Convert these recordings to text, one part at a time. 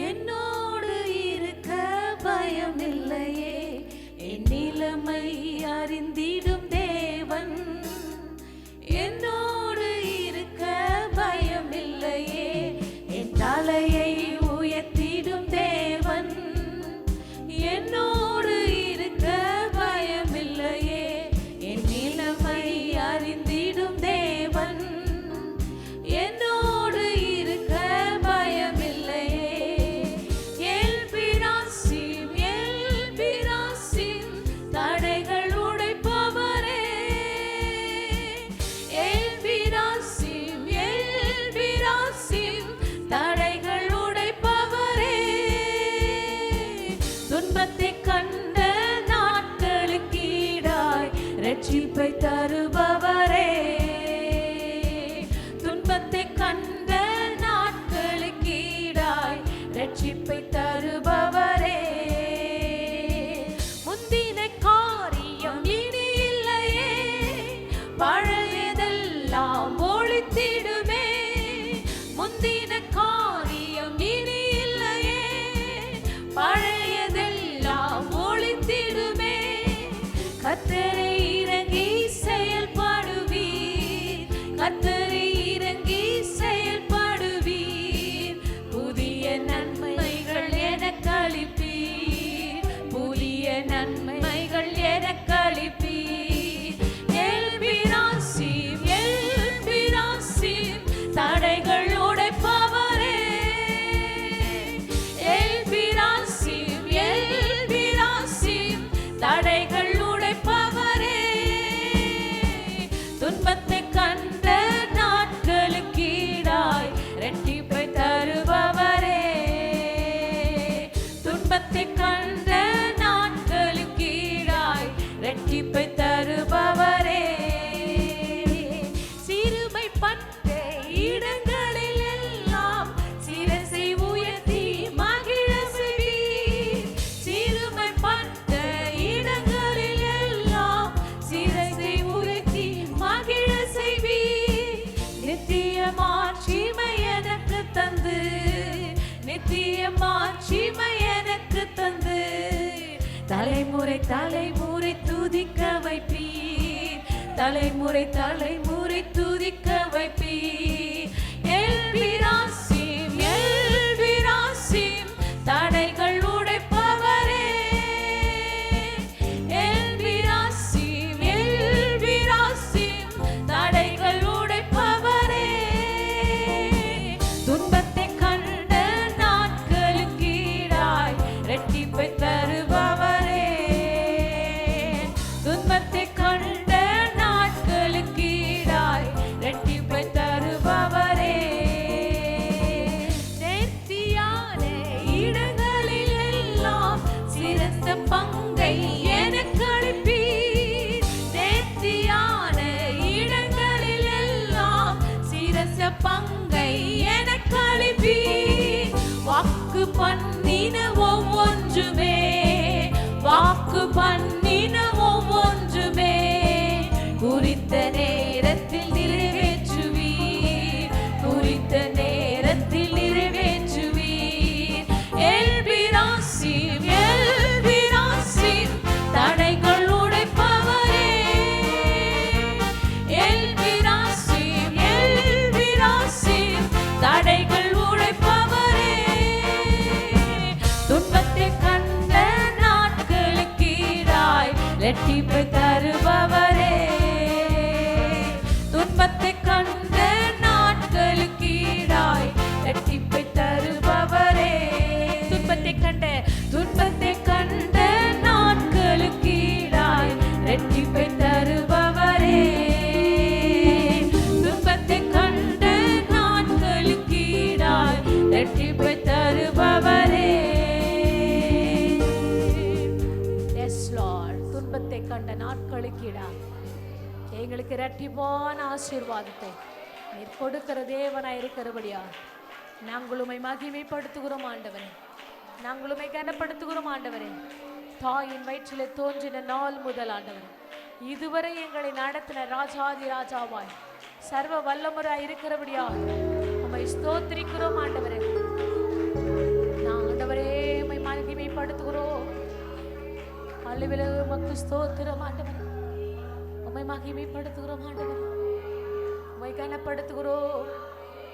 என்னோடு இருக்க பயமில்லையே, என் நிலைமை அறிந்திடும் தேவன். என்னோடு இருக்க பயமில்லையே, என் தலையை உயர்த்திடும் தேவன். என்னோடு இருக்க பயமில்லையே, என் நிலைமை அறிந்திடும் தேவன். என்னோடு இருக்க பயமில்லையே. எல்பிராசிம் எல்பிராசிம் தடைகள் உடைப்பவரே. எல்பிராசிம் எல்பிராசிம் தடைகள் உடைப்பவரே. துன்பத்தை கண்ட நாட்களுக்கு ஈடாய் ரட்சிப்பை தருபவரே. கண்ட நாட்களுக்கு ஈடாய் ரட்சிப்பை தருபவரே. முந்தின காரியம் இனி இல்லையே, பழையதெல்லாம் ஒழித்திடுமே. முந்தின காரியம் இனி இல்லையே, பழையதெல்லாம் ஒழித்திடுமே. கர்த்தரை இறங்கி செயல்படுவீர், கர்த்தரை இறங்கி செயல்படுவீர். புதிய நன்மைகள் எனக்கு அளிப்பீர், புதிய நன்மைகள் எனக்கு அளிப்பீர். எல்பிராசிம் எல்பிராசிம் தடைகள் உடைப்பவரே. எல்பிராசிம் எல்பிராசிம் தடைகள் உடைப்பவரே. துன்பத்தை கண்ட நாட்களுக்கு ஈடாய் இரட்டிப்பை தருபவரே. துன்பத்தை கண்ட நாட்களுக்கு ஈடாய் இரட்டிப்பை தருபவரே. சிறுமைப்பட்ட இடங்களில் எல்லாம் சிரசை உயர்த்தி மகிழ செய்வீர். சிறுமைப்பட்ட இடங்களில் எல்லாம் சிரசை உயர்த்தி மகிழ செய்வீர். நித்திய மாட்சிமை எனக்கு தந்து, நித்திய மாட்சிமை எனக்கு தந்து, தலைமுறை தலைமுறை துதிக்க வைப்பீர், தலைமுறை தலைமுறை துதிக்க வைப்பீர். எல்பிராசிம் எல்பிராசிம் தடைகள் உடைப்பவரே. எல்பிராசிம் எல்பிராசிம் தடைகள் உடைப்பவரே. துன்பத்தை கண்ட நாட்களுக்கு ஈடாய் இரட்டிப்பை தருபவரே. துன்பத்தை கண்ட நாட்களுக்கு ஈடாய் இரட்டிப்பை தருபவரே. நேர்த்தியான இடங்களில் எல்லாம் சிறந்த பங்கை எனக்கு அளிப்பீர். நேர்த்தியான இடங்களில் எல்லாம் சிறந்த பங்கை எனக்கு அளிப்பீர். வாக்கு பண்ணின ஒவ்வொன்றுமே, வாக்கு பண்ணின ஒவ்வொன்றுமே குறித்த நேரத்தில் நிறைவேற்றுவீர், குறித்த நேரத்தில் நிறைவேற்றுவீர். எல்பிராசிம் எல்பிராசிம் தடைகள் உடைப்பவரே. எல்பிராசிம் எல்பிராசிம் தடைகள் உடைப்பவரே. துன்பத்தை கண்ட நாட்களுக்கு ஈடாய் இரட்டிப்பை தருபவரே. துன்பத்தை கண்ட நாட்களுக்கு ஈடாய் இரட்டிப்பை தருபவரே. துன்பத்தை கண்ட துன்பத்தை கண்ட நாட்களுக்கு ஈடாய் இரட்டிப்பை தருபவரே. துன்பத்தை கண்ட நாட்களுக்கு ஈடாய் இரட்டிப்பை தருபவரே. எஸ் லார்ட், துன்பத்தை கண்ட நாட்களுக்கு ஈடாய் எங்களுக்கு இரட்டிப்பான ஆசீர்வாதத்தை நீர் கொடுக்கிற தேவனாய் இருக்கிறபடியா நாங்கள் உம்மை மகிமைப்படுத்துகிறோம் ஆண்டவரே. நாங்கள் உம்மை கனப்படுத்துகிறோம் ஆண்டவரே. தாயின் வயிற்றிலே தோன்றின நாள் முதல் ஆண்டவரே இதுவரை எங்களை நடத்தின ராஜாதி ராஜாவாய் சர்வ வல்லமுறையாய் இருக்கிறபடியா உம்மை ஸ்தோத்திரிக்கிறோம் ஆண்டவரே. நான் ஆண்டவரே உம்மை மகிமைப்படுத்துகிறோம். அல்லேலூயா. உமக்கு ஸ்தோத்திரம் ஆண்டவரே. உம்மை மகிமைப்படுத்துகிறோம் ஆண்டவரே. உம்மை கனப்படுத்துகிறோம்.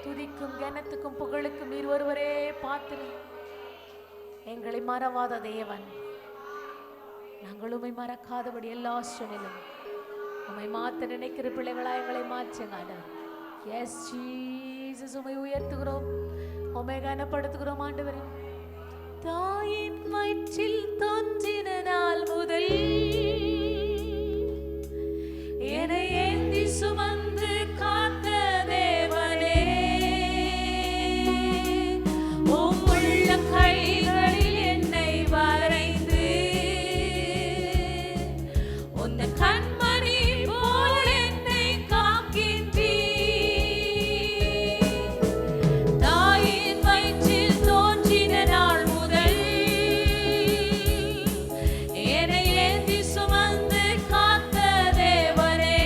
துதிக்கும் கனத்துக்கும் புகழுக்கும் நீர் ஒருவரே பாத்திரம். எங்களை மறவாத தேவன். நாங்கள் உம்மை மறக்காதபடி எல்லா சூழ்நிலையிலும் உம்மை மாத்த நினைக்கிற பிள்ளைகளா எங்களை மாற்றுங்க. S Jesus. உம்மை உயர்த்துகிறோம். உம்மை கனப்படுத்துகிறோம் ஆண்டவரே. தாயின் வயிற்றில் தோன்றின நாள் முதல் என்னை ஏந்தி சுமந்து காத்த தேவனே, உம் உள்ள கைகளில் என்னை வரைந்து உந்த கண்மணி போல் என்னை காக்கின்றீர். தாயின் வயிற்றில் தோன்றின நாள் முதல் என்னை ஏந்தி சுமந்து காத்த தேவனே,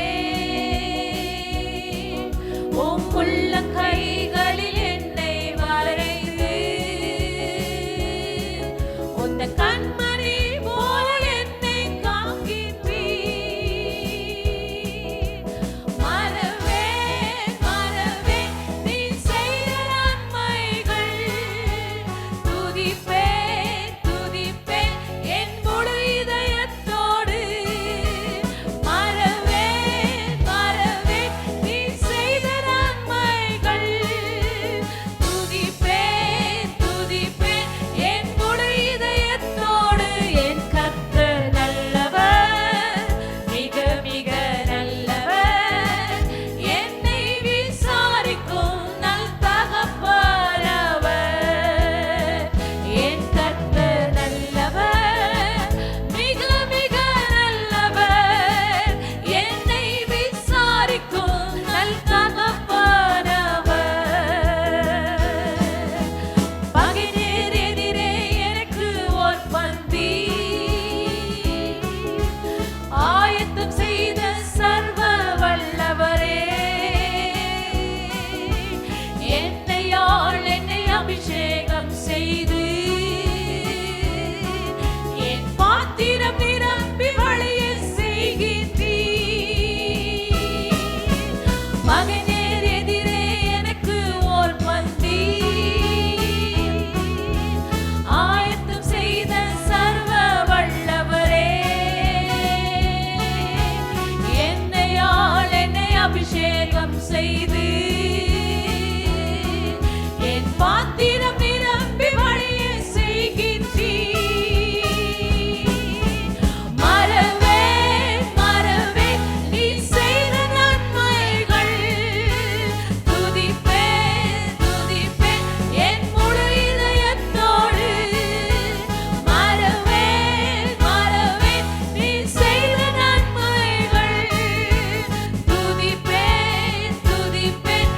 உம் உள்ள கைகளில் என்னை வரைந்து உந்த கண்மணி போல் என்னை காக்கின்றீர். மறவேன் மறவேன் நீ செய்த நன்மைகள், துதிப்பேன் துதிப்பேன் என் முழு இதயத்தோடு. மறவேன் மறவேன் நீ செய்த நன்மைகள், துதிப்பேன் துதிப்பேன் என் முழு இதயத்தோடு. என் கர்த்தர் நல்லவர், மிக மிக நல்லவர், என்னை விசாரிக்கும் நல் தகப்பனவர். என் கர்த்தர் நல்லவர், மிக மிக நல்லவர், என்னை விசாரிக்கும் நல் தகப்பனவர். பகைஞர் எதிரே எனக்கு ஓர் பந்தி ஆயத்தம் செய்த சர்வ வல்லவரே, என்னையாள் என்னை அபிஷேகம் செய்து என் பாத்திரம் நிரம்பி வழிய செய்கின்றீர். மகனேர் எதிரே எனக்கு ஓர் பந்தி ஆயத்தம் செய்த சர்வ வல்லவரே, என்னையாள் என்னை அபிஷேகம் செய்து என் பாத்திரம் நிரம்பி வழிய செய்கின்றீர். மறவேன் மறவேன் நீ செய்த நன்மைகள், துதிப்பேன் துதிப்பேன் என் முழு இதயத்தோடு. மறவேன் மறவேன் நீ செய்த நன்மைகள், துதிப்பேன் துதிப்பேன்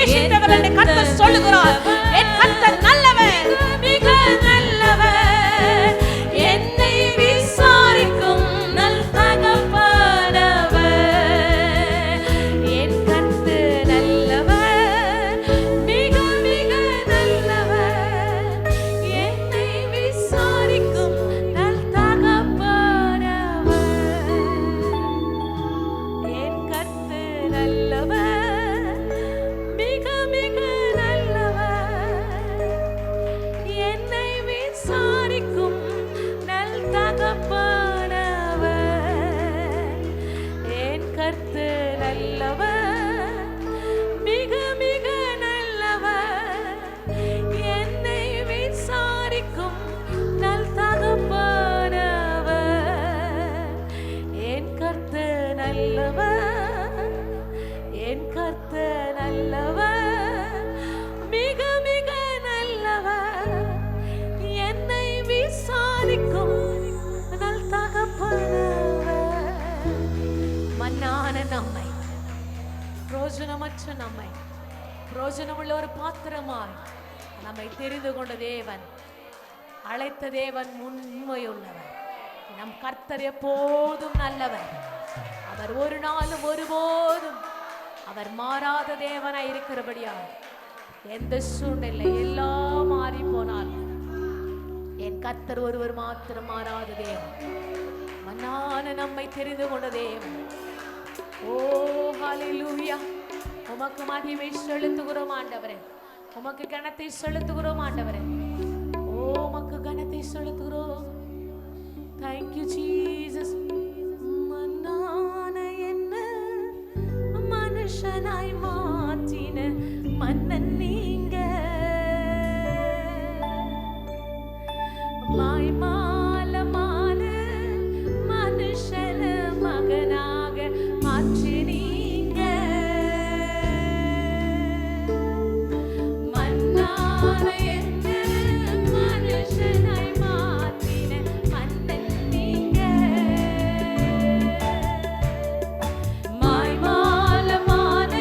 நேசித்தவர் என்று கர்த்தர் சொல்லுகிறார். என் கர்த்தர் நல்லவர், மிக நல்லவர், என்னை விசாரிக்கும் நல் தகப்பனவர். என் கர்த்தர் நல்லவர், மிக மிக நல்லவர், என்னை விசாரிக்கும் நல் தகப்பனவர். என் கர்த்தர் நல்லவர், மிக மிக நல்லவர், என்னை விசாரிக்கும் நல் தகப்பனவர். என் கர்த்தர் நல்லவர், மிக மிக நல்லவர், என்னை விசாரிக்கும் நல் தகப்பனவர். என் கர்த்தர் நல்லவர், என் கர்த்தர் நல்லவர், மிக மிக நல்லவர், என்னை விசாரிக்கும் நல் தகப்பனவர். மன்னான நம்மை, பிரயோஜனமற்ற நம்மை பிரயோஜனமுள்ள ஒரு பாத்திரமாய் நம்மை தெரிந்து கொண்ட தேவன், அழைத்த தேவன் உண்மையுள்ளவர். நம் கர்த்தர் எப்போதும் நல்லவர். அவர் ஒரு நாளும் ஒருபோதும் அவர் மாறாத தேவனாய் இருக்கிறபடியால் எந்த சூழ்நிலை எல்லாம் மாறி போனால் என் கர்த்தர் ஒருவர் மாத்திரம் மாறாத தேவன், மன்னான நம்மை தெரிந்து கொண்ட தேவன். ஓ ஹல்லேலூயா, உமக்கு மகிமை செலுத்துகிறோம் ஆண்டவரே, உமக்கு கனத்தை செலுத்துகிறோம் ஆண்டவரே. ஓ உமக்கு கனத்தை செலுத்துகிறோம். Thank you Jesus. மன்னான என்ன மனுஷனாய் மாற்றின மன்னன் நீங்க, மாய்மாலமான மனுஷன மகனாக மாற்றினீங்க. மன்னான என்ன மனுஷனாய் மாற்றின மன்னன் நீங்க, மாய்மாலமான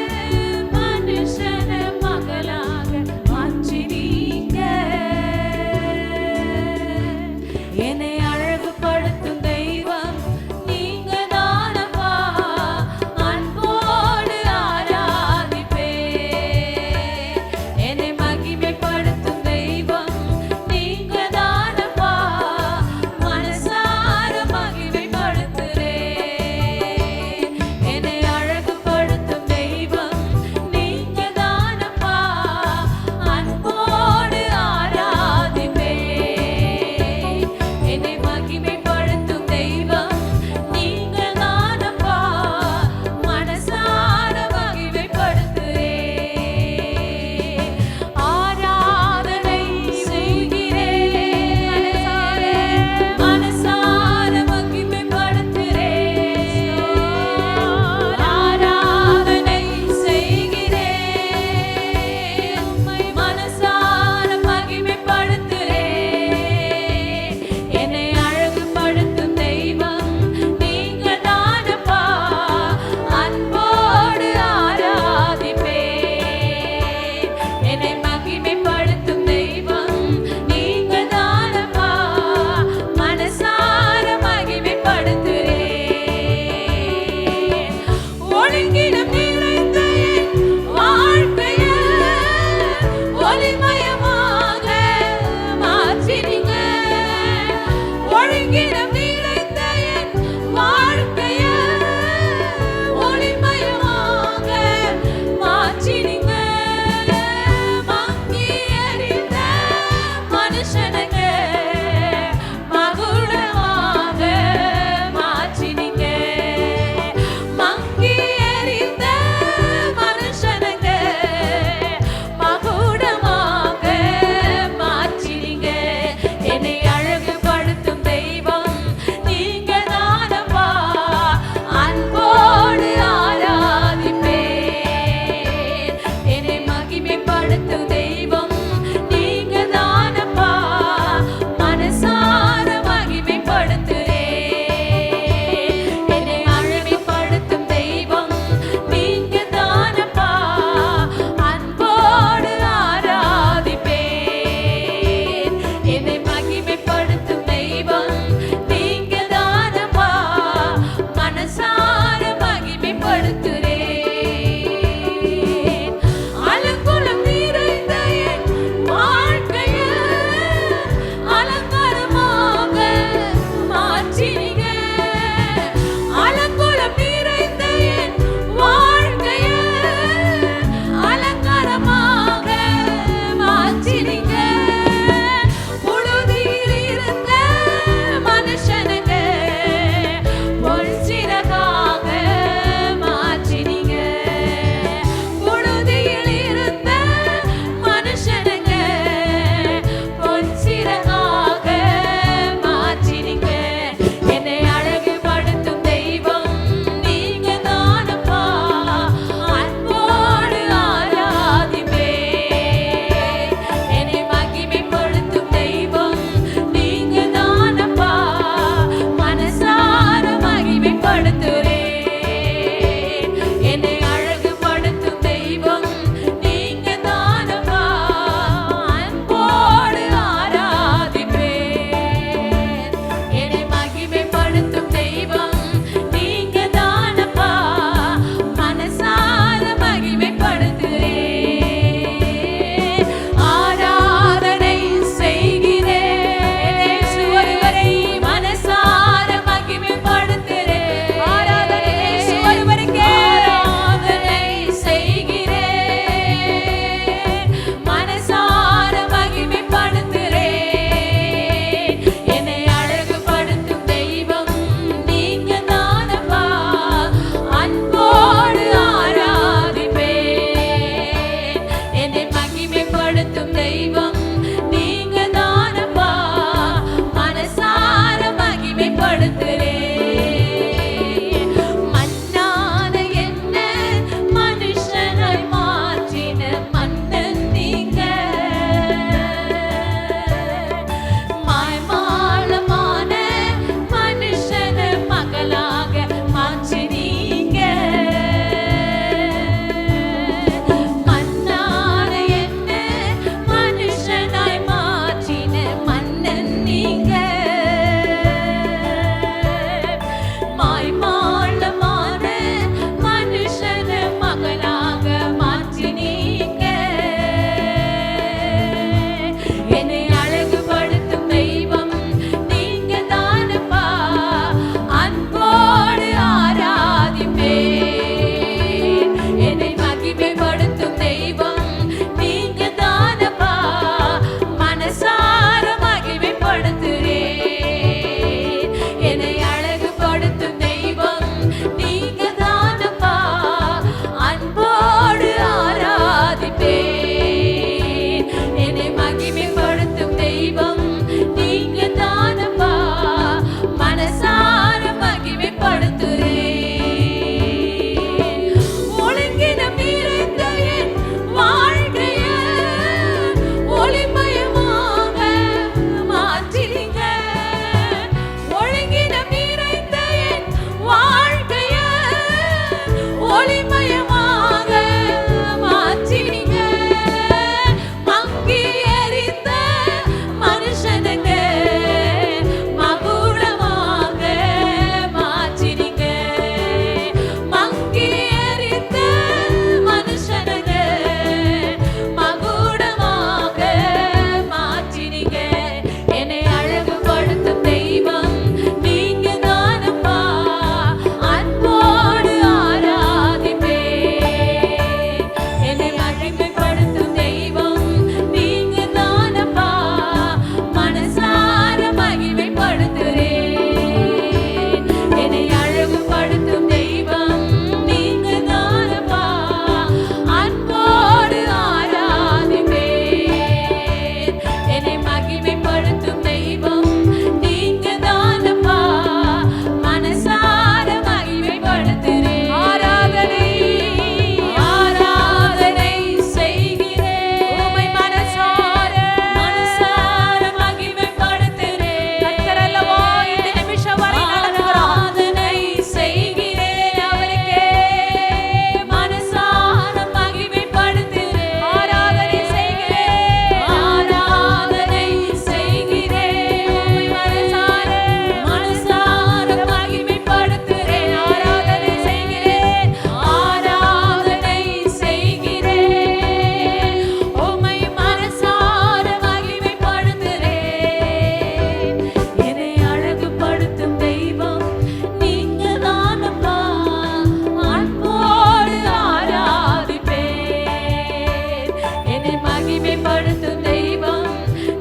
மகிமைப்படுத்தும் தெய்வம்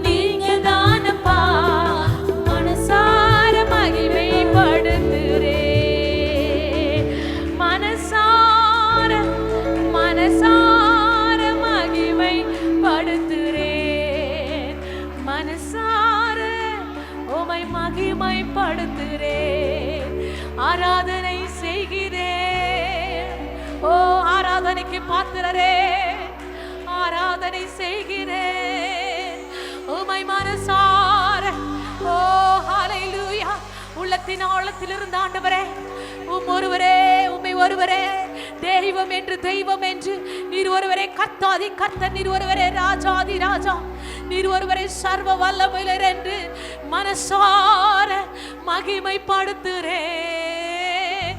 நீங்க தானப்பா. மனசார மகிமைப்படுத்துறே, மனசார மனசார மகிமைப்படுத்துறேன், மனசார உமை மகிமைப்படுத்துறேன், ஆராதனை செய்கிறேன். ஓ ஆராதனைக்கு பாத்திரரே, ஆராதனை செய்கிறேன் உமை மனசார. ஓ ஹல்லேலூயா. உள்ளத்தின் ஆழத்தில் இருந்த ஆண்டவரே, ஒருவரே, உம்மை ஒருவரே தெய்வம் என்று, தெய்வம் என்று, நீர் ஒருவரே கர்த்தாதி கர்த்தர், நீர் ஒருவரே ராஜாதி ராஜா, நீர் ஒருவரே சர்வ வல்லமையுள்ளவர் என்று மனசார மகிமைப்படுத்துறேன்,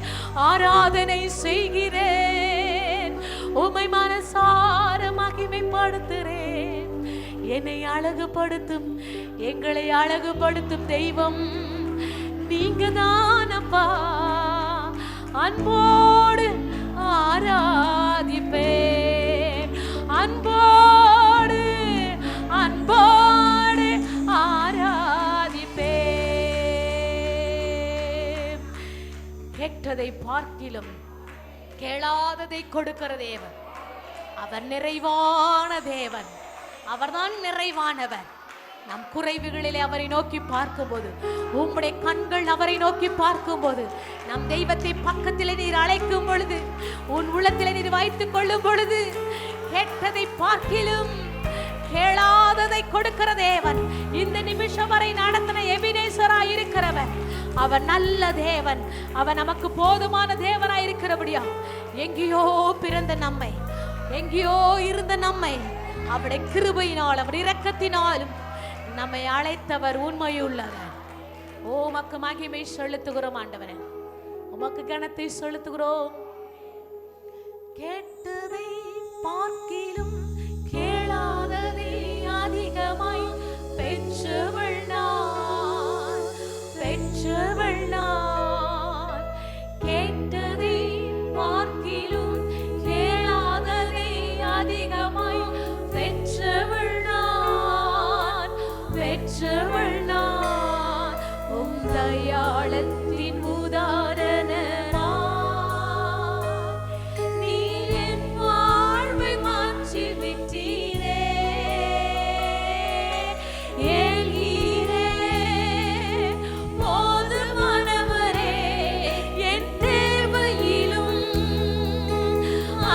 ஆராதனை செய்கிறேன் உம்மை மனசார மகிமைப்படுத்துறேன். என்னை அழகுபடுத்தும், எங்களை அழகுபடுத்தும் தெய்வம் நீங்க தானப்பா. அன்போடு ஆராதிப்பேன், அன்போடு அன்போடு ஆராதிப்பேன். கேட்டதை பார்க்கிலும் கேளாததை கொடுக்கிற தேவன், அவர் நிறைவான தேவன், அவர்தான் நிறைவானவர். நம் குறைவுகளிலே அவரை நோக்கி பார்க்கும்போது, உம்முடைய கண்கள் அவரை நோக்கி பார்க்கும்போது, நம் தெய்வத்தை பக்கத்திலே நீர் அழைக்கும் பொழுது, உன் உள்ளத்திலே நீர் வைத்துக் கொள்ளும் பொழுது, கேட்டதை பார்க்கிலும் கேளாததை கொடுக்கிற தேவன், இந்த நிமிஷம் வரை நடத்தின எபினேசராய் இருக்கிறவர், அவர் நல்ல தேவன், அவர் நமக்கு போதுமான தேவனாய் இருக்கிறபடியா, எங்கேயோ பிறந்த நம்மை, எங்கேயோ இருந்த நம்மை அவருடைய கிருபையினால், அவர் இரக்கத்தினாலும் நம்மை அழைத்தவர் உண்மையுள்ளவர். ஓ உமக்கு மகிமை செலுத்துகிறோம் ஆண்டவரே, உமக்கு கனத்தை செலுத்துகிறோம். கேட்டதை பார்க்கிலும் கேளாததை அதிகமாய் பெற்றவள் நான், பெற்றவள் நான். கேட்டதை பார்க்கிலும் கேளாததை அதிகமாய் பெற்றவள் நான், பெற்றவள் நான். உம் தயாளத்தின் உதாரணமா நீர் என் வாழ்வை மாற்றி விட்டீரே. ஏலீரே, போதுமானவரே, என் தேவையிலும்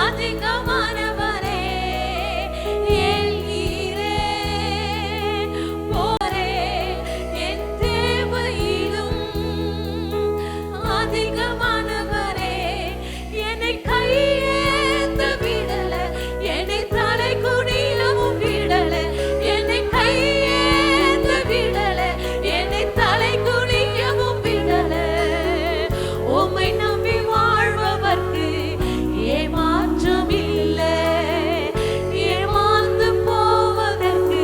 அதிகமானவரே. ஏலீரே, போரே, என் தேவையிலும் அதிகமானவரே. என்னை கையேந்த விடல, என்னை தலை குனியவும் விடல, என்னை கையேந்த விடல, என்னை தலை குனியவும் விடல. உம்மை நம்பி வாழ்பவர்க்கு ஏமாற்றம் இல்லை, ஏமாந்து போவதற்கு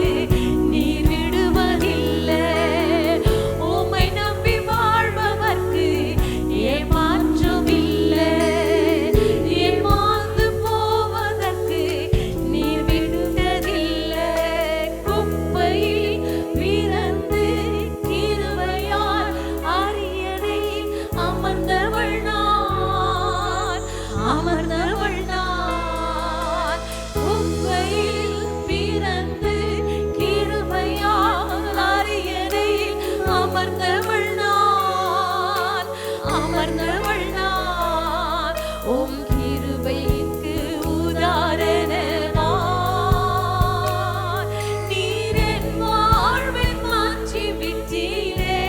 நீர் விடுவதில்லை. உம்மை நம்பி வாழ்பவர்க்கு ஏமாற்றம் இல்லை, ஏமாந்து போவதற்கு நீர் விடுவதில்லை. குப்பையில் பிறந்து கிருபையால் அரியணையில் அமர்ந்தவள் நான், அமர்ந்தவள் நான். குப்பையில் பிறந்து கிருபையால் அரியணையில் அமர்ந்தவள் நான், அமர்ந்தவள் நான். உம் கிருபைக்கு உதாரணமா நீர் என் வாழ்வை மாற்றி விட்டீரே.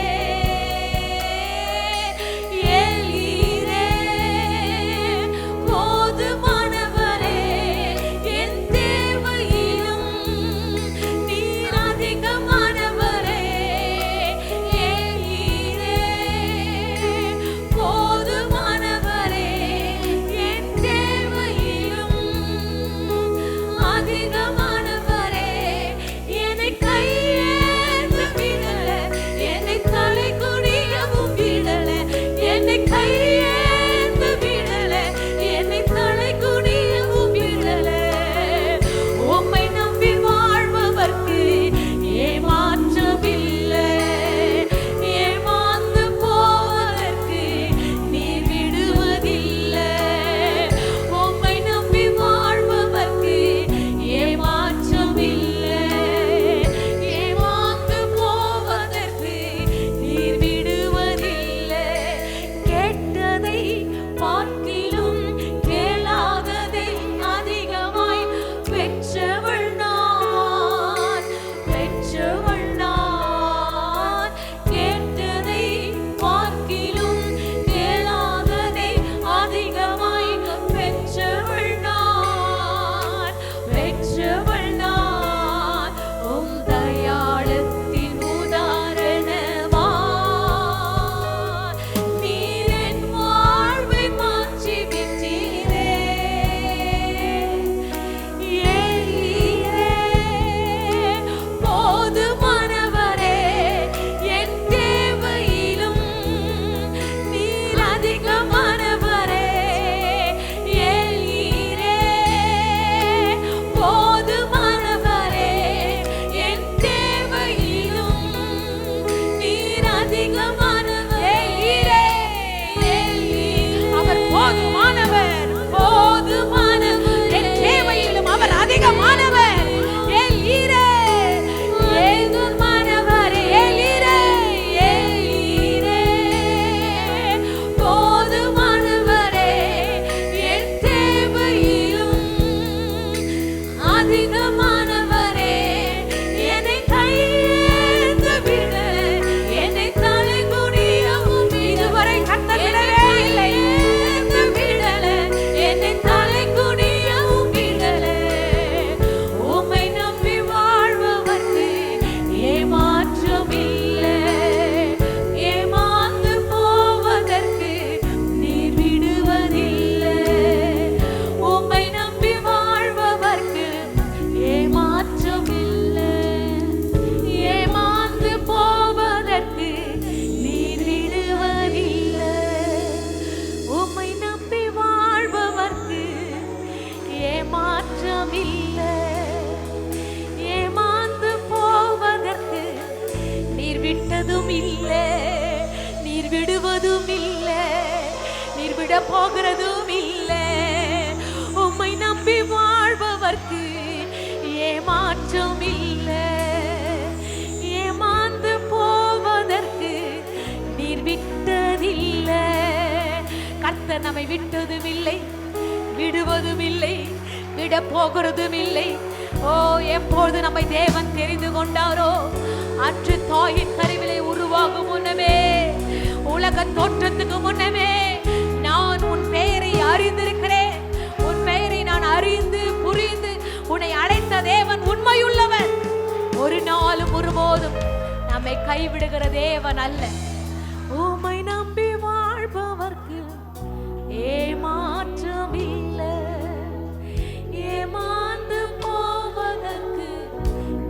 ஏலீரே, போதுமானவரே, என் தேவையிலும் நீர் அதிகமானவரே. ஏலீரே, போதுமானவரே, என் தேவையிலும் அதிகமானவரே. என்னை கையேந்த விடல, என்னை தலை குனியவும் விடல, என்னை கையேந்த விடல, என்னை தலை குனியவும் விடல. உம்மை நம்பி வாழ அதிகமானவரே, என்னை கையேந்த விட, என்னை தலை குனியவும் இதுவரை கர்த்தர் விடவே இல்லை. விடல, என்னை தலை குனியவும் விடல. உம்மை நம்பி வாழ்பவர்க்கு ஏமாற்றம் இல்லை. ஏமாந்து போவதற்கு நீர் விடுவதில்லை. உம்மை நம்பி வாழ்பவர்க்கு ஏமாற்றம் இல்லை. ஏமாந்து போவதற்கு நீர் விடுவதில்லை. உம்மை நம்பி வாழ்பவர்க்கு ஏமாற்றம் இல்லை. ஏமாந்து போவதற்கு நீர் விட்டதும் இல்லை. நீர் விடுவதும் இல்லை. நீர் விட போகிறதும் இல்லை. உம்மை நம்பி வாழ்பவர்க்கு ஏமாற்றம் இல்லை. ஏமாந்து போவதற்கு நீர் விட்டதில்லை. கர்த்தர் நம்மை விட்டதும் இல்லை, விடுவதும் இல்லை, விட போகிறதும் இல்லை. ஓ, எப்பொழுது நம்மை தேவன் தெரிந்து கொண்டாரோ, அன்று தாயின் கருவிலே உருவாகும் முன்னமே, உலக தோற்றத்துக்கு முன்னமே நான் உன் பெயரை அறிந்திருக்கிறேன். உன் பெயரை நான் அறிந்து புரிந்து உன்னை அழைத்த தேவன் உண்மையுள்ளவன். ஒரு நாளும் ஒருபோதும் நம்மை கைவிடுகிற தேவன் அல்ல. உம்மை நம்பி வாழ்பவர்க்கு ஏமாற்றம் இல்லை. ஏமாந்து போவதற்கு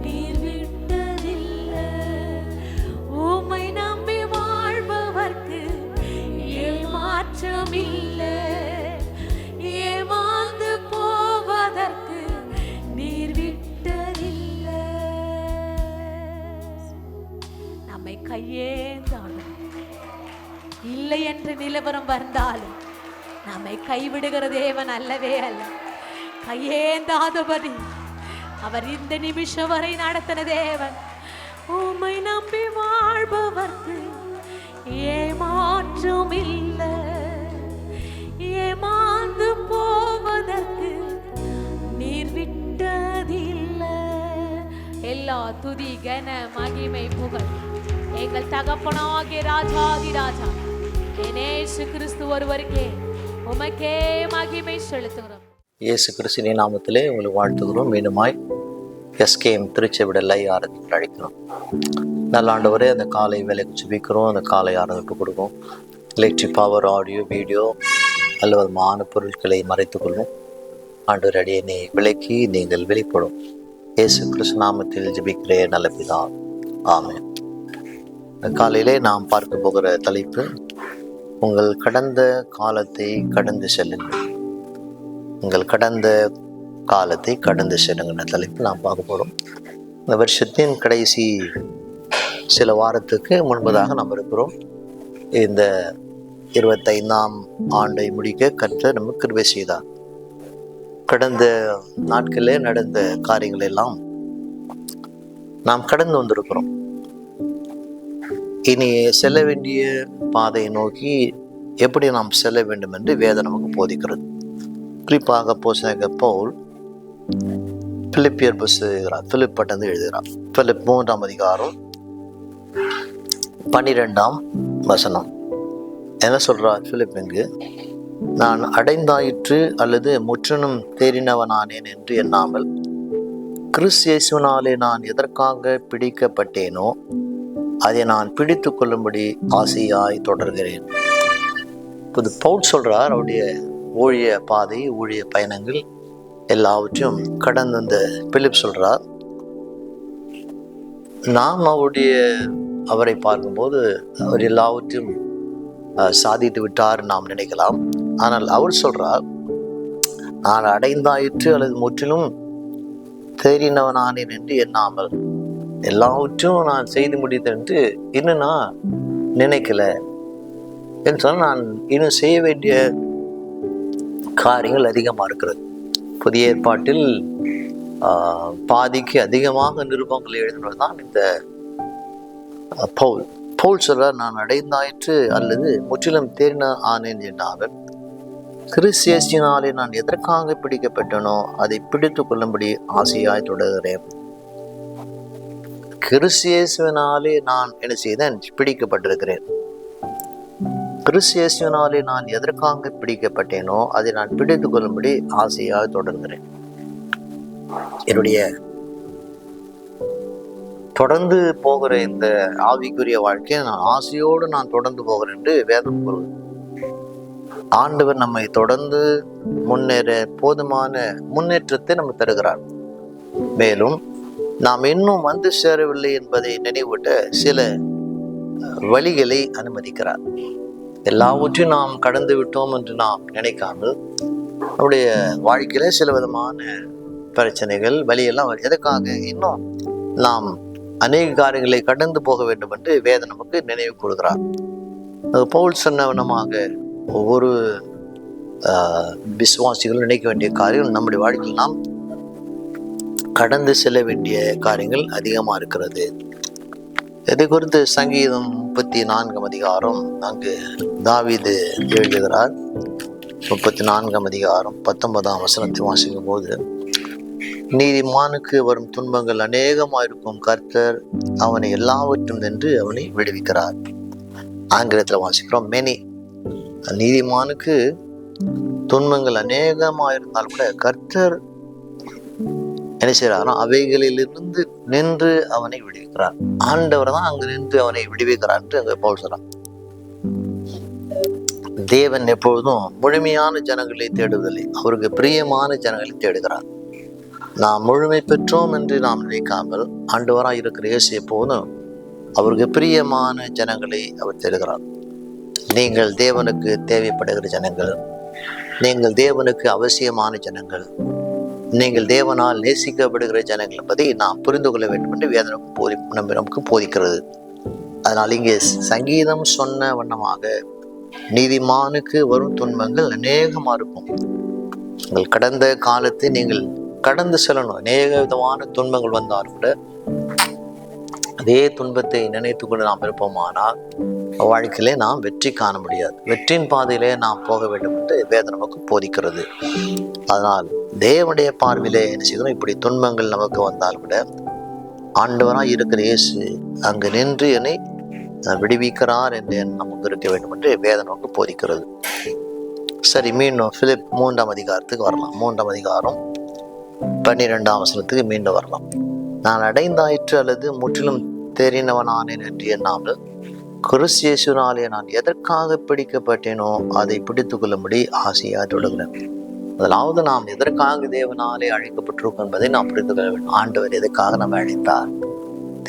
நீர் விட்டதில்லை. உம்மை நம்பி வாழ்பவர்க்கு ஏமாற்றம் இல்லை. ஏமாந்து போவதற்கு நீர் விட்டதில்லை. நம்மை கையேந்தாலும் இல்லை என்று நிலவரம் வந்தாலும் நம்மை கைவிடுகிற தேவன் அல்லவே அல்ல. கையேந்தாதபடி அவர் இந்த நிமிஷம் வரை நடத்தின தேவன். உம்மை நம்பி வாழ்பவர்க்கு ஏமாற்றம் இல்லை. ஏமாந்து போவதற்கு நீர் விட்டதில்லை. எல்லா துதி கன மகிமை புகழ் எங்கள் தகப்பனாகிய ராஜாதி ராஜா இயேசு கிறிஸ்து ஒருவருக்கே உமக்கே மகிமை செலுத்துகிறோம். இயேசு கிறிஸ்துவின் நாமத்திலே உங்களை வாழ்த்துகிறோம். மீண்டுமாய் எஸ்கேஎம் திருச்செவிடலை ஆராதனைக்கு அழைக்கிறோம். நல்ல ஆண்டவரே, அந்த காலை வேலைக்கு ஜெபிக்கிறோம். அந்த காலை ஆராதனைக்கு கொடுக்கும் எலக்ட்ரிக் பவர், ஆடியோ, வீடியோ அல்லது பொருட்களை மறைத்துக் கொள்ளும். ஆண்டவர் அடியனை விலக்கி நீங்கள் வெளிப்படும். இயேசு கிறிஸ்து நாமத்தில் ஜெபிக்கிறேன் நல்ல பிதா, ஆமென். காலையிலே நாம் பார்க்க போகிற தலைப்பு, உங்கள் கடந்த காலத்தை கடந்து செல்லுங்கள். உங்கள் கடந்த காலத்தை கடந்து செல்லுங்கிற தலைப்பு நாம் பார்க்க போகிறோம். இந்த வருஷத்தின் கடைசி சில வாரத்துக்கு முன்பதாக நாம் இருக்கிறோம். இந்த 25ஆம் ஆண்டை முடிக்க கர்த்தர் நமக்கு கிருபை செய்தார். கடந்த நாட்களிலே நடந்த காரியங்கள் எல்லாம் நாம் கடந்து வந்திருக்கிறோம். இனி செல்ல வேண்டிய பாதையை நோக்கி எப்படி நாம் செல்ல வேண்டும் என்று வேதம் நமக்கு போதிக்கிறது. குறிப்பாக அப்போஸ்தலனாகிய பவுல் பிலிப்பியர் எழுதுகிறார். பிலிப் பட்டந்து எழுதுகிறார். பிலிப் 3ஆம் அதிகாரம் 12ஆம் வசனம் என்ன சொல்றார் பிலிப்? இங்கு நான் அடைந்தாயிற்று அல்லது முற்றிலும் தேறினவனானேன் என்று எண்ணாமல் கிறிஸ்து இயேசுவினாலே நான் எதற்காக பிடிக்கப்பட்டேனோ அதை நான் பிடித்து கொள்ளும்படி ஆசையாய் தொடர்கிறேன். இப்போது பவுல் சொல்றார், அவருடைய ஊழிய பாதை, ஊழிய பயணங்கள் எல்லாவற்றையும் கடந்து வந்த பிலிப் சொல்றார், நாம் அவரை பார்க்கும்போது அவர் எல்லாவற்றையும் சாதித்து விட்டார் நாம் நினைக்கலாம். ஆனால் அவர் சொல்றார், நான் அடைந்தாயிற்று அல்லது முற்றிலும் தேறினவனானேன் என்று எண்ணாமல் எல்லாவற்றையும் நான் செய்து முடித்தேன் என்று இன்னும் நான் நினைக்கல என்று சொன்னால், நான் இன்னும் செய்ய வேண்டிய காரியங்கள் அதிகமாக இருக்கிறது. புதிய ஏற்பாட்டில் பாதிக்கு அதிகமாக நிருபங்கள் எழுதினவர் தான் இந்த பவுல் சொல்றார், நான் அடைந்தாயிற்று அல்லது முற்றிலும் தேறின ஆனேன் என்றால் கிறிஸ்து இயேசுவினாலே நான் எதற்காக பிடிக்கப்பட்டனோ அதை பிடித்து கொள்ளும்படி ஆசையாய் தொடர்கிறேன். கிறிஸ்து இயேசுவினாலே நான் என்ன செய்தேன்? பிடிக்கப்பட்டிருக்கிறேன். கிறிஸ்து இயேசுவினாலே நான் எதற்காக பிடிக்கப்பட்டேனோ அதை நான் பிடித்து கொள்ளும்படி ஆசையாக தொடர்கிறேன். என்னுடைய தொடர்ந்து போகிற இந்த ஆவிக்குரிய வாழ்க்கையை நான் ஆசையோடு நான் தொடர்ந்து போகிறேன் என்று வேதம் கூறுவது. ஆண்டவர் நம்மை தொடர்ந்து முன்னேற போதுமான முன்னேற்றத்தை நம்ம தருகிறார். மேலும் நாம் இன்னும் வந்து சேரவில்லை என்பதை நினைவூட்ட சில வழிகளை அனுமதிக்கிறார். எல்லாவற்றையும் நாம் கடந்து விட்டோம் என்று நாம் நினைக்காமல் நம்முடைய வாழ்க்கையில சில விதமான பிரச்சனைகள் வழியெல்லாம் எதற்காக இன்னும் நாம் அநேக காரியங்களை கடந்து போக வேண்டும் என்று வேதம் நமக்கு நினைவு கூறுகிறார். அது பவுல் சொன்னவனமாக ஒவ்வொரு விசுவாசிகளும் நினைக்க வேண்டிய காரியங்கள் நம்முடைய வாழ்க்கையில் நாம் கடந்து செல்ல வேண்டிய காரியங்கள் அதிகமாக இருக்கிறது. இதை குறித்து சங்கீதம் 34 அதிகாரம் அங்கு தாவீது எழுதுகிறார். 34 அதிகாரம் 19 வசனத்தை வாசிக்கும் போது, நீதிமானுக்கு வரும் துன்பங்கள் அநேகமாயிருக்கும், கர்த்தர் அவனை எல்லாவற்றும் நின்று அவனை விடுவிக்கிறார். ஆங்கிலத்தில் வாசிக்கிறோம், மெனி. நீதிமானுக்கு துன்பங்கள் அநேகமாயிருந்தால் கூட கர்த்தர் என்ன செய்யறாரோ அவைகளிலிருந்து நின்று அவனை விடுவிக்கிறார். ஆண்டவர் தான் அங்கு நின்று அவனை விடுவிக்கிறார் என்று அங்க பவுல் சொல்றான். தேவன் எப்பொழுதும் முழுமையான ஜனங்களை தேடுவதில்லை, அவருக்கு பிரியமான ஜனங்களை தேடுகிறார். நாம் முழுமை பெற்றோம் என்று நாம் நினைக்காமல் ஆண்டவராக இருக்கிற இயேசு எப்போதும் அவருக்கு பிரியமான ஜனங்களை அவர் தேடுகிறார். நீங்கள் தேவனுக்கு தேவைப்படுகிற ஜனங்கள், நீங்கள் தேவனுக்கு அவசியமான ஜனங்கள், நீங்கள் தேவனால் நேசிக்கப்படுகிற ஜனங்கள் என்பதை நாம் புரிந்து கொள்ள வேண்டும் என்று வேதம் நமக்கு போதிக்கிறது. அதனால் இங்கே சங்கீதம் சொன்ன வண்ணமாக நீதிமானுக்கு வரும் துன்பங்கள் அநேகமாக இருக்கும். உங்கள் கடந்த காலத்தை நீங்கள் கடந்து செல்லணும். அநேக விதமான துன்பங்கள் வந்தாலும் கூட அதே துன்பத்தை நினைத்து கொண்டு நாம் இருப்போமானால் வாழ்க்கையிலே நாம் வெற்றி காண முடியாது. வெற்றியின் பாதையிலே நாம் போக வேண்டும் என்று வேதம் நமக்கு போதிக்கிறது. அதனால் தேவனுடைய பார்வையிலே என்ன செய்யணும்? இப்படி துன்பங்கள் நமக்கு வந்தால் கூட ஆண்டவராக இருக்கிற இயேசு அங்கு நின்று என்னை விடுவிக்கிறார் என்று நமக்கு இருக்க வேண்டும் என்று வேதம் நமக்கு போதிக்கிறது. சரி, மீண்டும் பிலிப் 3 அதிகாரத்துக்கு வரலாம். 3 அதிகாரம் 12 வசனத்துக்கு மீண்டும் வரலாம். நான் அடைந்தாயிற்று அல்லது முற்றிலும் தெரிந்தவனானேன் என்று எண்ணாமல் கிறிஸ்து இயேசுவினாலே நான் எதற்காக பிடிக்கப்பட்டேனோ அதை பிடித்து கொள்ளும்படி ஆசையாக தொடர்கிறேன். முதலாவது நாம் எதற்காக தேவனாலே அழைக்கப்பட்டிருக்கோம் என்பதை நாம் புரிந்து கொள்ள வேண்டும். ஆண்டவர் எதற்காக நம்மை அழைத்தார்?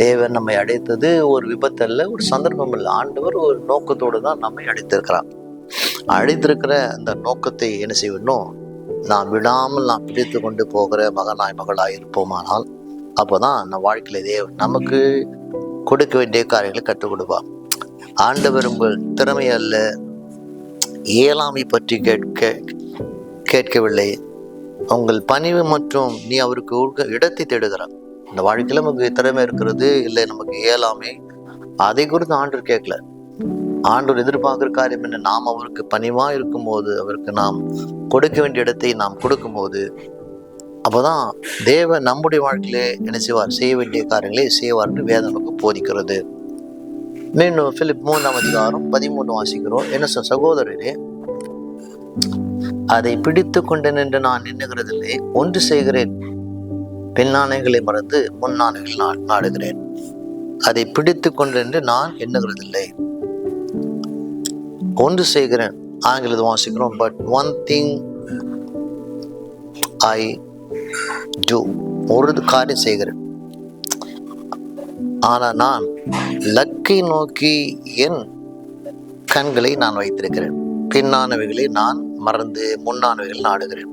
தேவன் நம்மை அழைத்தது ஒரு விபத்தல்ல, ஒரு சந்தர்ப்பம் இல்லை. ஆண்டவர் ஒரு நோக்கத்தோடு தான் நம்மை அழைத்திருக்கிறார். அழைத்திருக்கிற அந்த நோக்கத்தை என்ன செய்யணும்? நாம் விடாமல் நாம் பிடித்து கொண்டு போகிற மகனாய் மகளாய் இருப்போமானால் அப்போதான் நம்ம வாழ்க்கையில தேவன் நமக்கு கொடுக்க வேண்டிய காரியங்களை கற்றுக் கொடுப்பார். ஆண்டவர் உங்கள் திறமை அல்ல, இயலாமை பற்றி கேட்கவில்லை, உங்கள் பணிவு மற்றும் நீ அவருக்கு இடத்தை தேடுகிறார். இந்த வாழ்க்கையில நமக்கு திறமை இருக்கிறது இல்லை, நமக்கு இயலாமை, அதை குறித்து ஆண்டவர் கேட்கல. ஆண்டவர் எதிர்பார்க்கிற காரியம் என்ன? நாம் அவருக்கு பணிவா இருக்கும்போது, அவருக்கு நாம் கொடுக்க வேண்டிய இடத்தை நாம் கொடுக்கும்போது அப்போதான் தேவன் நம்முடைய வாழ்க்கையிலே என்ன செய்வார்? செய்ய வேண்டிய காரியங்களை செய்வார் என்று வேதம் நமக்கு போதிக்கிறது. மீண்டும் பிலிப் 3 அதிகாரம் 13 வாசிக்கிறோம். என்ன சகோதரரே, அதை பிடித்து கொண்டேன் என்று நான் எண்ணுகிறதில்லை, ஒன்று செய்கிறேன், பின்னானைகளை மறந்து முன்னானைகள் நாடுகிறேன். அதை பிடித்து கொண்டேன் என்று நான் எண்ணுகிறதில்லை, ஒன்று செய்கிறேன். ஆங்கிலத்தில் வாசிக்கிறோம், but one thing I do, ஒரு காரியம் செய்கிறேன், ஆனா நான் லக்கை நோக்கி என் கண்களை நான் வைத்திருக்கிறேன், பின்னானவைகளை நான் மறந்து முன்னானவைகளை நாடுகிறேன்.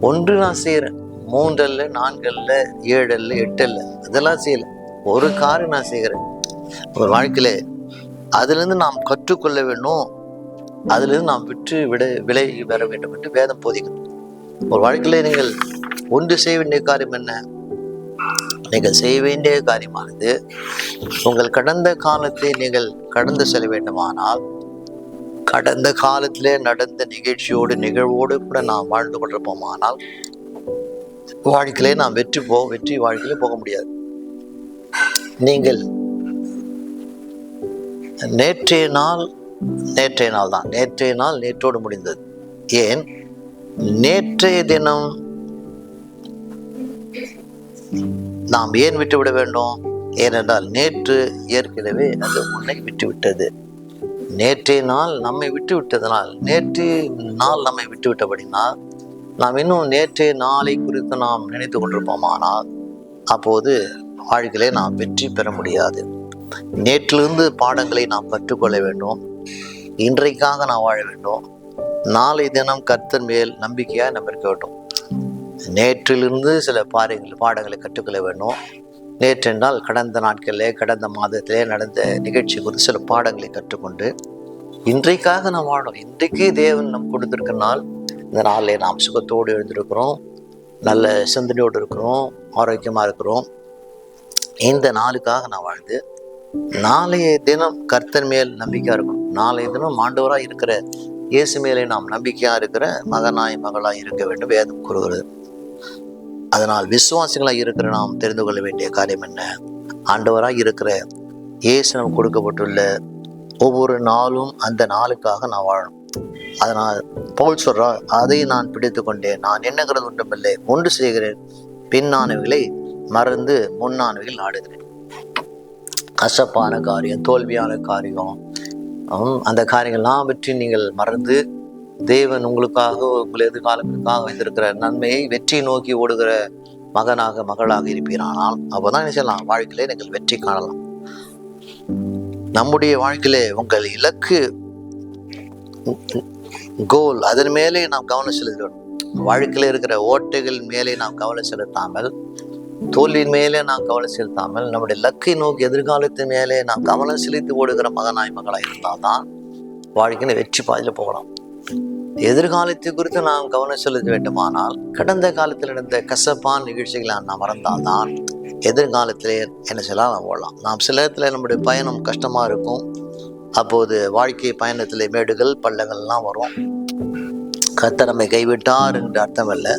ஒன்று நான் செய்யறேன், 3 அல்ல, 4 அல்ல, 7 அல்ல, 8 அல்ல, அதெல்லாம் செய்யல, ஒரு காரியம் நான் செய்கிறேன். ஒரு வாழ்க்கையில அதிலிருந்து நாம் கற்றுக்கொள்ள வேண்டும், அதிலிருந்து நாம் விலகி வர வேண்டும் என்று வேதம் போதிக்கிறது. ஒரு வாழ்க்கையில நீங்கள் ஒன்று செய்ய வேண்டிய காரியம் என்ன? நீங்கள் செய்ய வேண்டிய காரியமானது உங்கள் கடந்த காலத்தை நீங்கள் கடந்து செல்ல வேண்டுமானால் கடந்த காலத்திலே நடந்த நிகழ்வோடு கூட நாம் வாழ்ந்து கொண்டிருப்போம். ஆனால் வாழ்க்கையிலே நாம் வெற்றி வாழ்க்கையிலே போக முடியாது. நீங்கள் நேற்றைய நாள் தான், நேற்றைய நாள் நேற்றோடு முடிந்தது. ஏன் நேற்றைய தினம் நாம் ஏன் விட்டுவிட வேண்டும்? ஏனென்றால் நேற்று ஏற்கனவே அது உன்னை விட்டுவிட்டது. நேற்றைய நாள் நம்மை விட்டபடினால் நாம் இன்னும் நேற்றைய நாளை குறித்து நாம் நினைத்து கொண்டிருப்போமானால் அப்போது வாழ்க்கையிலே நாம் வெற்றி பெற முடியாது. நேற்றிலிருந்து பாடங்களை நாம் கற்றுக்கொள்ள வேண்டும். இன்றைக்காக நாம் வாழ வேண்டும். நாளை தினம் கர்த்தர் மேல் நம்பிக்கையாக நம்ம இருக்க வேண்டும். நேற்றிலிருந்து சில பாடங்களை கற்றுக்கொள்ள வேண்டும். நேற்றென்றால் கடந்த நாட்களிலே, கடந்த மாதத்திலே நடந்த நிகழ்ச்சி குறித்து சில பாடங்களை கற்றுக்கொண்டு இன்றைக்காக நாம் வாழணும். இன்றைக்கு தேவன் நம் கொடுத்திருக்க நாள். இந்த நாளிலே நாம் சுகத்தோடு எழுந்திருக்கிறோம், நல்ல சிந்தனையோடு இருக்கிறோம், ஆரோக்கியமாக இருக்கிறோம். இந்த நாளுக்காக நான் வாழ்ந்து நாளைய தினம் கர்த்தர் மேல் நம்பிக்கையாக இருக்கணும். நாளைய தினம் ஆண்டவராக இருக்கிற இயேசு மேலே நாம் நம்பிக்கையாக இருக்கிற மகளாய் இருக்க வேண்டும் வேதம் கூறுகிறது. அதனால் விசுவாசிகளாக இருக்கிற நாம் தெரிந்து கொள்ள வேண்டிய காரியம் என்ன? ஆண்டவராக இருக்கிற இயேசு நமக்கு கொடுக்கப்பட்டுள்ள ஒவ்வொரு நாளும் அந்த நாளுக்காக நான் வாழணும். அதனால் பவுல் சொல்றார், அதை நான் பிடித்து கொண்டேன், நான் எண்ணுகிறது ஒன்றுமில்லை, ஒன்று செய்கிறேன், பின்னானவைகளை மறந்து முன்னானவைகள் நாடுகிறேன். கசப்பான காரியம், தோல்வியான காரியம், அந்த காரியங்கள்லாம் பற்றி நீங்கள் மறந்து தேவன் உங்களுக்காக, உங்கள் எதிர்காலங்களுக்காக வைத்திருக்கிற நன்மையை வெற்றி நோக்கி ஓடுகிற மகளாக இருப்பீரானால் அப்போதான் என்ன செய்யலாம்? வாழ்க்கையிலே நீங்கள் வெற்றி காணலாம். நம்முடைய வாழ்க்கையிலே உங்கள் இலக்கு, கோல், அதன் மேலே நாம் கவனம் செலுத்தணும். வாழ்க்கையில இருக்கிற ஓட்டைகள் மேலே நாம் கவனம் செலுத்தாமல், தோல்வியின் மேலே நாம் கவனம் செலுத்தாமல், நம்முடைய இலக்கை நோக்கி எதிர்காலத்தின் மேலே நாம் கவனம் செலுத்தி ஓடுகிற மகளாக இருந்தால்தான் வாழ்க்கையில வெற்றி பாதையில போகலாம். எதிர்காலத்தை குறித்து நாம் கவனம் செலுத்த வேண்டுமானால் கடந்த காலத்தில் நடந்த கசப்பான நிகழ்ச்சிகளை நாம் மறந்தால்தான் எதிர்காலத்திலே என்ன செய்யலாம்? நாம் ஓடலாம். நாம் சில இடத்துல நம்முடைய பயணம் கஷ்டமா இருக்கும். அப்போது வாழ்க்கை பயணத்திலே மேடுகள் பள்ளங்கள்லாம் வரும். கர்த்தர் நம்மை கைவிட்டார் என்று அர்த்தம் அல்ல,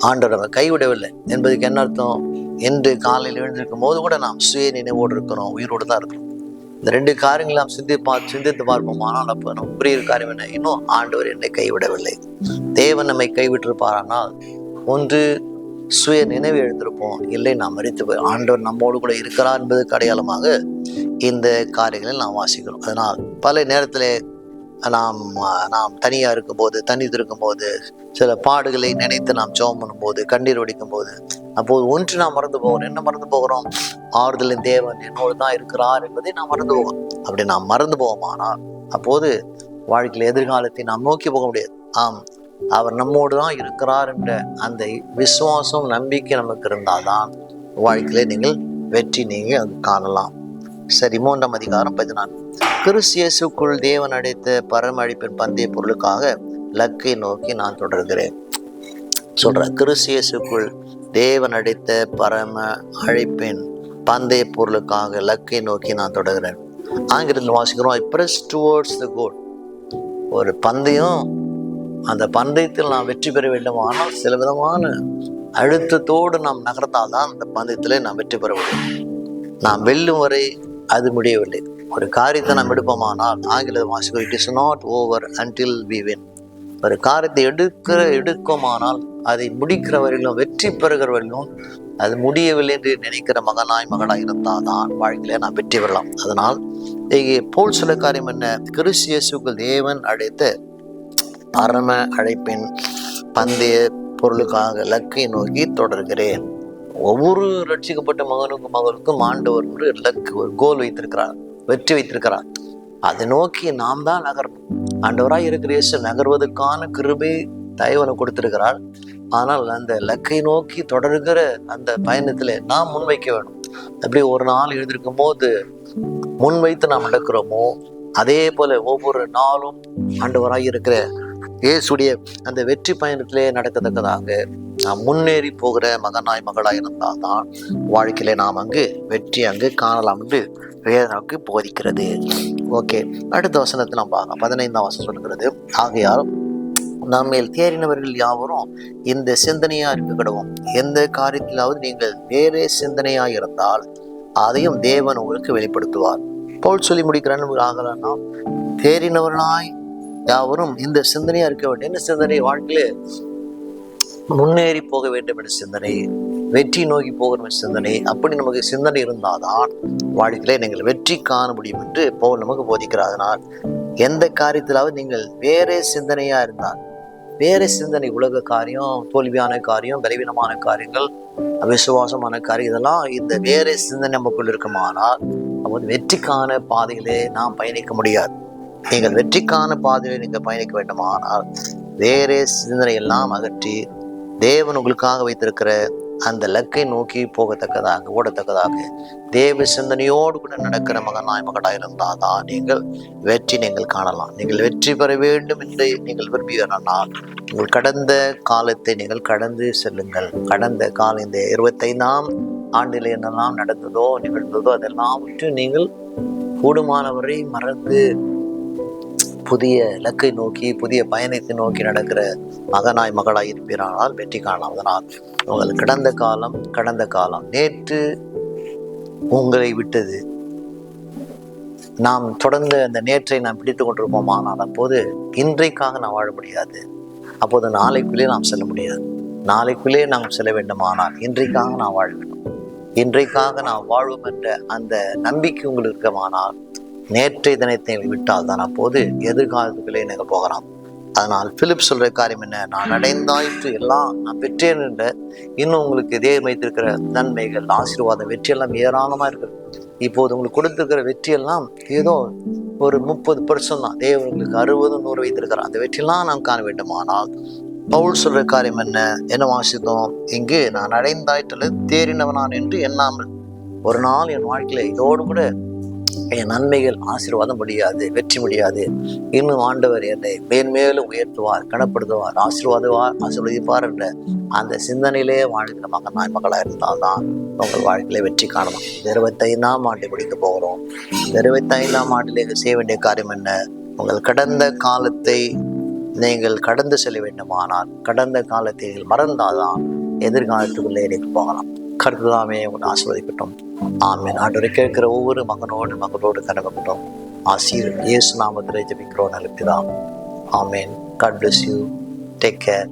ஆண்டவர் நம்மை கைவிடவில்லை என்பதுக்கு என்ன அர்த்தம்? என்று காலையில் எழுந்திருக்கும் போது கூட நாம் சுய நினைவோடு இருக்கிறோம், உயிரோடு தான் இருக்கிறோம். இந்த ரெண்டு காரியங்களை நாம் சிந்தித்து பார்ப்போம். ஆனால் அப்போ நம்ம புரியுற காரியம் என்ன? இன்னும் ஆண்டவர் என்னை கைவிடவில்லை. தேவன் நம்மை கைவிட்டிருப்பாரானால் ஒன்று சுய நினைவு எழுந்திருப்போம், இல்லை நாம் மரித்து போய் ஆண்டவர் நம்மோடு கூட இருக்கிறார் என்பதற்கு அடையாளமாக இந்த காரியங்களில் நாம் வாசிக்கிறோம். அதனால் பல நேரத்தில் நாம் தனியாக இருக்கும்போது, தனித்திருக்கும் போது, சில பாடுகளை நினைத்து நாம் ஜெபம் பண்ணும்போது, கண்ணீர் வடிக்கும் போது, அப்போது ஒன்று நாம் மறந்து போகிறோம். என்ன மறந்து போகிறோம்? ஆறுதலின் தேவன் என்னோடு தான் இருக்கிறார் என்பதை நாம் மறந்து போகிறோம். அப்படி நாம் மறந்து போவோமானால் அப்போது வாழ்க்கையில் எதிர்காலத்தை நாம் நோக்கி போக முடியாது. அவர் நம்மோடு தான் இருக்கிறார் என்ற அந்த விசுவாசம், நம்பிக்கை நமக்கு இருந்தால்தான் வாழ்க்கையில நீங்கள் வெற்றி காணலாம். சரி, 3ஆம் அதிகாரம் 14. கிறிஸ்து இயேசுக்குள் தேவன் அடைத்த பரம அழைப்பின் பந்தய பொருளுக்காக லக்கை நோக்கி நான் தொடர்கிறேன் சொல்றேன். கிறிஸ்து இயேசுக்குள் தேவன் அடைத்த பரம அழைப்பின் பந்தய பொருளுக்காக லக்கை நோக்கி நான் தொடர்கிறேன். ஆங்கிலத்தில் வாசிக்கிறோம், I press towards the goal. ஒரு பந்தயம், அந்த பந்தயத்தில் நாம் வெற்றி பெற வேண்டுமானால் சில விதமான அழுத்தத்தோடு நாம் நகர்ந்தால்தான் அந்த பந்தயத்திலே நாம் வெற்றி பெற முடியும். நாம் வெல்லும் வரை அது முடியவில்லை. ஒரு காரியத்தை நாம் எடுப்போமானால் ஆங்கிலம் வாசிக்கிறோம், it is not over until we win. ஒரு காரியத்தை எடுக்குமானால் அதை முடிக்கிறவர்களும் வெற்றி பெறுகிறவர்களும் அது முடியவில்லை என்று நினைக்கிற மகளாய் இருந்தால்தான் வாழ்க்கையில நாம் வெற்றி பெறலாம். அதனால் இங்கே போல் சில காரியம் என்ன? கிறிஸ்து இயேசுக்குள் தேவன் அழைத்த பரம அழைப்பின் பந்தய பொருளுக்காக லக்கை நோக்கி தொடர்கிறேன். ஒவ்வொரு ரட்சிக்கப்பட்ட மகனுக்கும் ஆண்டவர் ஒரு லக்கு, ஒரு கோல் வைத்திருக்கிறார், வெற்றி வைத்திருக்கிறார். அதை நோக்கி நாம் தான் நகரணும். ஆண்டவராய் இருக்கிற இயேசு நகர்வதற்கான கிருபை தயவனை கொடுத்திருக்கிறார். ஆனால் அந்த லக்கை நோக்கி தொடர்கிற அந்த பயணத்துல நாம் முன்வைக்க வேணும். அப்படி ஒரு நாள் எழுதிருக்கும் போது முன்வைத்து நாம் நடக்கிறோமோ அதே போல ஒவ்வொரு நாளும் ஆண்டவராய் இருக்கிற இயேசுடைய அந்த வெற்றி பயணத்திலே நடக்கத்தக்கதாக நாம் முன்னேறி போகிற மகளாய் இருந்தால்தான் வாழ்க்கையிலே நாம் அங்கு வெற்றி காணலாம் என்று வேதம் நமக்கு போதிக்கிறது. ஓகே, அடுத்த வசனத்தை நாம் பார்க்கலாம். 15ஆம் வசனம் சொல்கிறது, ஆகையால் நம்மேல் தேறினவர்கள் யாவரும் இந்த சிந்தனையா இருக்க கிடவும். எந்த காரியத்திலாவது நீங்கள் வேறே சிந்தனையா இருந்தால் அதையும் தேவன் உங்களுக்கு வெளிப்படுத்துவார். பவுல் சொல்லி முடிக்கிறான்னு ஆகலன்னா, தேறினவர்களாய் யாவரும் இந்த சிந்தனையா இருக்க வேண்டும். என்ன சிந்தனை? வாழ்க்கையில முன்னேறி போக வேண்டும் என்ற சிந்தனை, வெற்றி நோக்கி போகிற சிந்தனை. அப்படி நமக்கு சிந்தனை இருந்தால்தான் வாழ்க்கையில நீங்கள் வெற்றி காண முடியும் என்று பவுல் நமக்கு போதிக்கிறார். அதனால் எந்த காரியத்திலாவது நீங்கள் வேறே சிந்தனையா இருந்தால், வேற சிந்தனை, உலக காரியம், தோல்வியான காரியம், பலவீனமான காரியங்கள், அவிசுவாசமான காரியம், இதெல்லாம் இந்த வேற சிந்தனை நமக்குள் இருக்குமானால் அப்போது வெற்றிக்கான பாதையிலே நாம் பயணிக்க முடியாது. நீங்கள் வெற்றிக்கான பாதையிலே நீங்கள் பயணிக்க வேண்டுமானால் வேற சிந்தனை எல்லாம் அகற்றி தேவன் உங்களுக்காக வைத்திருக்கிற அந்த லக்கை நோக்கி போகத்தக்கதாக, ஓடத்தக்கதாக தேவ சிந்தனையோடு கூட நடக்கிற மகனாய் மகளாய் இருந்தால்தான் நீங்கள் வெற்றி காணலாம். நீங்கள் வெற்றி பெற வேண்டும் என்று நீங்கள் விரும்புகிறனால் உங்கள் கடந்த காலத்தை நீங்கள் கடந்து செல்லுங்கள். கடந்த காலம், இந்த 25ஆம் ஆண்டில் என்னெல்லாம் நடந்ததோ நிகழ்ந்ததோ அதெல்லாம் விட்டு நீங்கள் கூடுமானவரை மறந்து புதிய இலக்கை நோக்கி, புதிய பயணத்தை நோக்கி நடக்கிற மகனாய் மகளாய் இருப்பீரானால் வெற்றி காணலாம். அதனால் உங்கள் கடந்த காலம் நேற்று உங்களை விட்டது. நாம் தொடர்ந்து அந்த நேற்றை நாம் பிடித்து கொண்டிருப்போமானால் அப்போது இன்றைக்காக நாம் வாழ முடியாது. அப்போது நாளைக்குள்ளே நாம் செல்ல முடியாது. நாளைக்குள்ளே நாம் செல்ல வேண்டுமானால் இன்றைக்காக நாம் வாழ வேண்டும். இன்றைக்காக நாம் வாழ்வோம் என்ற அந்த நம்பிக்கை உங்களுக்கு இருக்கமானால் நேற்றைய தினத்தை விட்டால் தான் அப்போது எதிர்காலத்துக்குள்ளே நீங்கள் போகலாம். அதனால் பிலிப் சொல்ற காரியம் என்ன? நான் அடைந்தாயிற்று, எல்லாம் நான் பெற்றேன் என்ற, இன்னும் உங்களுக்கு இதே வைத்திருக்கிற நன்மைகள், ஆசீர்வாதம், வெற்றியெல்லாம் ஏராளமா இருக்கு. இப்போது உங்களுக்கு கொடுத்திருக்கிற வெற்றியெல்லாம் ஏதோ ஒரு 30% தான். தேவன் உங்களுக்கு 60, 100 வைத்திருக்கிறார். அந்த வெற்றியெல்லாம் நாம் காண வேண்டுமானால் பவுல் சொல்ற காரியம் என்ன வாசித்தோம் இங்கு? நான் அடைந்தாயிற்று தேறினவனான் என்று எண்ணாமல், ஒரு நாள் என் வாழ்க்கையில இதோடு கூட என் நன்மைகள், ஆசீர்வாதம் முடியாது, வெற்றி முடியாது, இன்னும் ஆண்டவர் என்னை மேன்மேலும் உயர்த்துவார், கனப்படுத்துவார், ஆசீர்வதிப்பார் என்ற அந்த சிந்தனையிலே வாழ்கிற மகனாய் மகளாக இருந்தால்தான் உங்கள் வாழ்க்கையில வெற்றி காணலாம். 25ஆம் ஆண்டை முடிக்க போகிறோம். 25ஆம் ஆண்டிலே செய்ய வேண்டிய காரியம் என்ன? உங்கள் கடந்த காலத்தை நீங்கள் கடந்து செல்ல வேண்டுமானால் கடந்த காலத்தை நீங்கள் மறந்தால்தான் எதிர்காலத்துக்குள்ளே நீங்கள் போகலாம். கருத்துதாமே உங்களை ஆசீர்வதிக்கட்டும். ஆமீன். ஆண்டவரை கேட்கிற ஒவ்வொரு மகனோடு கனகப்பட்டோம். இயேசு நாமத்திலே ஜெபிக்கிறோம் நல்ல பிதாவே. ஆமீன். God bless you. Take care.